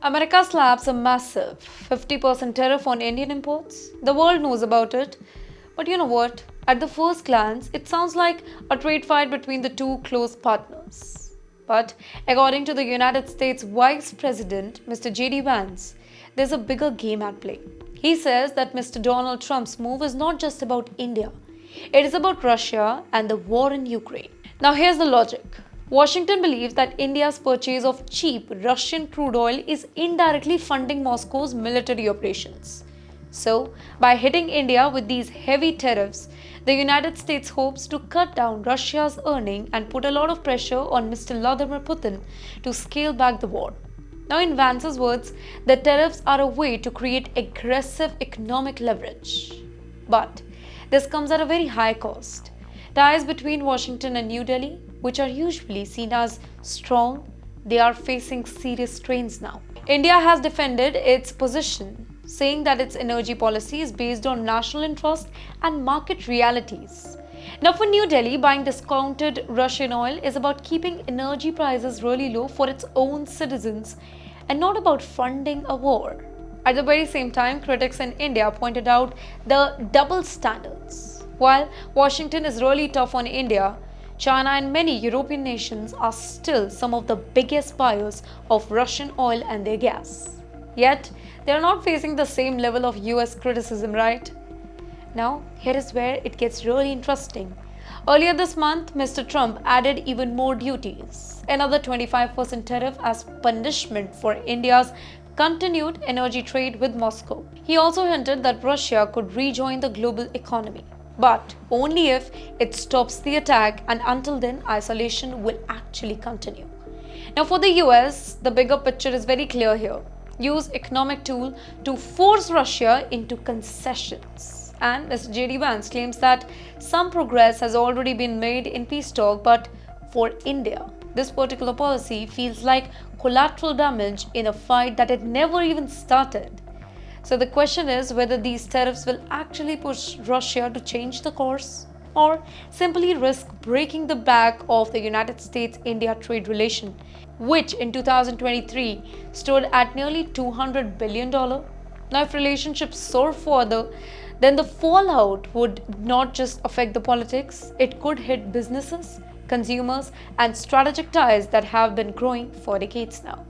America slaps a massive 50% tariff on Indian imports. The world knows about it. But you know what? At the first glance, it sounds like a trade fight between the two close partners. But according to the United States Vice President, Mr. JD Vance, there's a bigger game at play. He says that Mr. Donald Trump's move is not just about India, it is about Russia and the war in Ukraine. Now, here's the logic. Washington believes that India's purchase of cheap Russian crude oil is indirectly funding Moscow's military operations. So, by hitting India with these heavy tariffs, the United States hopes to cut down Russia's earning and put a lot of pressure on Mr. Vladimir Putin to scale back the war. Now, in Vance's words, the tariffs are a way to create aggressive economic leverage. But this comes at a very high cost. Ties between Washington and New Delhi, which are usually seen as strong, they are facing serious strains now. India has defended its position, saying that its energy policy is based on national interest and market realities. Now, for New Delhi, buying discounted Russian oil is about keeping energy prices really low for its own citizens and not about funding a war. At the very same time, critics in India pointed out the double standards. While Washington is really tough on India, China and many European nations are still some of the biggest buyers of Russian oil and their gas. Yet, they are not facing the same level of US criticism, right? Now, here is where it gets really interesting. Earlier this month, Mr. Trump added even more duties, another 25% tariff as punishment for India's continued energy trade with Moscow. He also hinted that Russia could rejoin the global economy, but only if it stops the attack, and until then, isolation will actually continue. Now, for the US, the bigger picture is very clear here. Use economic tool to force Russia into concessions. And Mr. JD Vance claims that some progress has already been made in peace talk, but for India, this particular policy feels like collateral damage in a fight that had never even started. So the question is whether these tariffs will actually push Russia to change the course or simply risk breaking the back of the United States-India trade relation, which in 2023 stood at nearly $200 billion. Now, if relationships soar further, then the fallout would not just affect the politics, it could hit businesses, consumers, and strategic ties that have been growing for decades now.